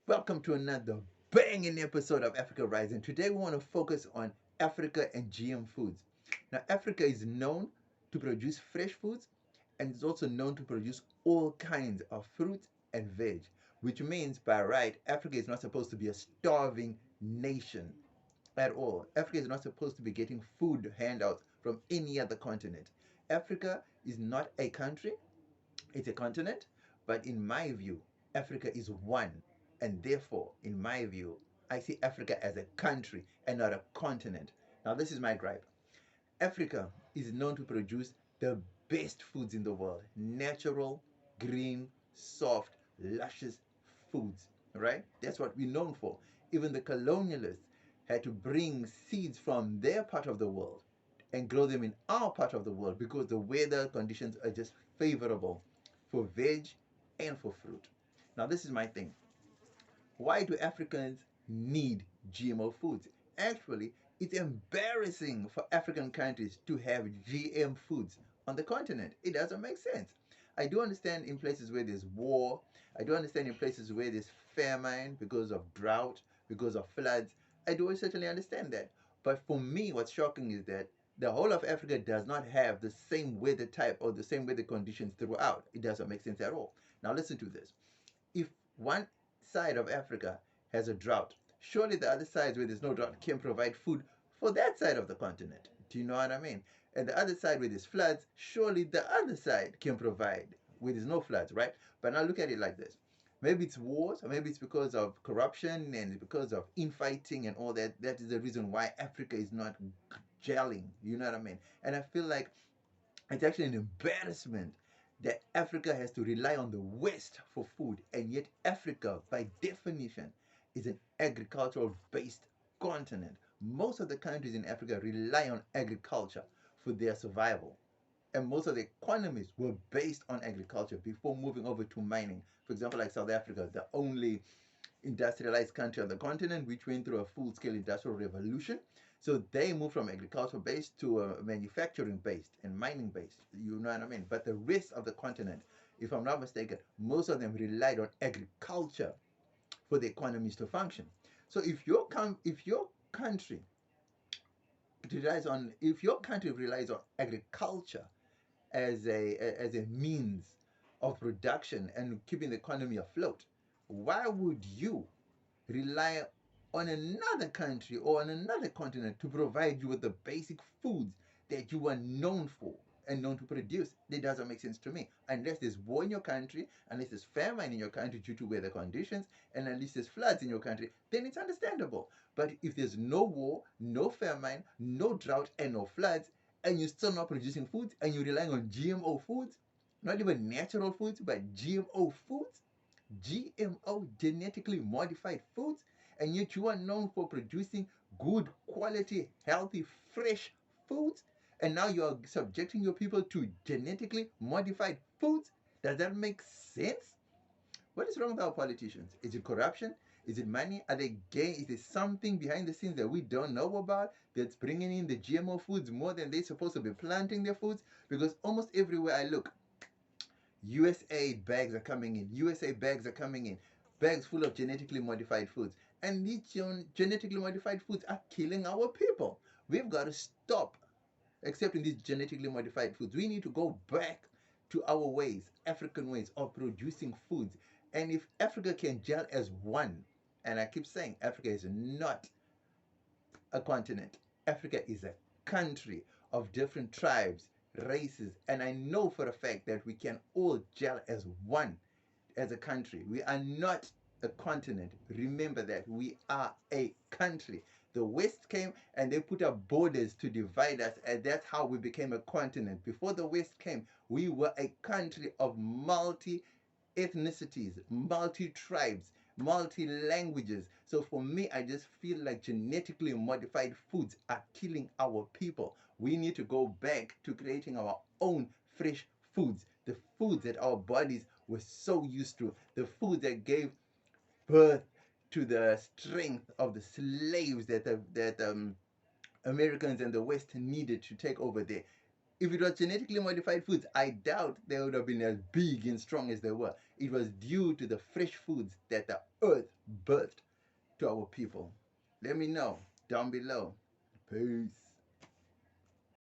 Welcome to another banging episode of Africa Rising. Today we want to focus on Africa and GM foods. Now, Africa is known to produce fresh foods and it's also known to produce all kinds of fruit and veg, which means by right, Africa is not supposed to be a starving nation at all. Africa is not supposed to be getting food handouts from any other continent. Africa is not a country, it's a continent, but in my view, Africa is one. And therefore, in my view, I see Africa as a country and not a continent. Now, this is my gripe. Africa is known to produce the best foods in the world: natural, green, soft, luscious foods, right? That's what we're known for. Even the colonialists had to bring seeds from their part of the world and grow them in our part of the world because the weather conditions are just favorable for veg and for fruit. Now, this is my thing. Why do Africans need GMO foods? Actually, it's embarrassing for African countries to have GM foods on the continent. It doesn't make sense. I do understand in places where there's war, I do understand in places where there's famine because of drought, because of floods. I do certainly understand that. But for me, what's shocking is that the whole of Africa does not have the same weather type or the same weather conditions throughout. It doesn't make sense at all. Now, listen to this. If one side of Africa has a drought, surely the other sides where there's no drought can provide food for that side of the continent. Do you know what I mean? And the other side where there's floods, surely the other side can provide where there's no floods, right? But now look at it like this. Maybe it's wars, or maybe it's because of corruption and because of infighting and all that. That is the reason why Africa is not gelling. You know what I mean? And I feel like it's actually an embarrassment that Africa has to rely on the West for food, and yet Africa, by definition, is an agricultural based continent. Most of the countries in Africa rely on agriculture for their survival, and most of the economies were based on agriculture before moving over to mining. For example, like South Africa, the only industrialized country on the continent, which went through a full-scale industrial revolution. So they moved from agricultural based to a manufacturing based and mining based. You know what I mean? But the rest of the continent, if I'm not mistaken, most of them relied on agriculture for the economies to function. So if your country relies on agriculture as a means of production and keeping the economy afloat, why would you rely on another country or on another continent to provide you with the basic foods that you are known for and known to produce? That doesn't make sense to me. Unless there's war in your country, unless there's famine in your country due to weather conditions, and unless there's floods in your country, then it's understandable. But if there's no war, no famine, no drought, and no floods, and you're still not producing foods, and you're relying on GMO foods, not even natural foods, but GMO foods, GMO, genetically modified foods, and yet you are known for producing good quality, healthy, fresh foods, and now you are subjecting your people to genetically modified foods. Does that make sense? What is wrong with our politicians? Is it corruption? Is it money? Are they gay? Is there something behind the scenes that we don't know about that's bringing in the GMO foods more than they're supposed to be planting their foods? Because almost everywhere I look, USA bags are coming in. USA bags are coming in. Bags full of genetically modified foods. And these genetically modified foods are killing our people. We've got to stop accepting these genetically modified foods. We need to go back to our ways, African ways of producing foods. And if Africa can gel as one, and I keep saying Africa is not a continent. Africa is a country of different tribes, races, and I know for a fact that we can all gel as one as a country. We are not a continent. Remember that we are a country. The West came and they put up borders to divide us, and that's how we became a continent. Before the West came, we were a country of multi ethnicities, multi tribes, multi languages. So for me, I just feel like genetically modified foods are killing our people. We need to go back to creating our own fresh foods, the foods that our bodies were so used to, the foods that gave birth to the strength of the slaves that Americans and the West needed to take over there. If it was genetically modified foods, I doubt they would have been as big and strong as they were. It was due to the fresh foods that the earth birthed to our people? Let me know down below. Peace.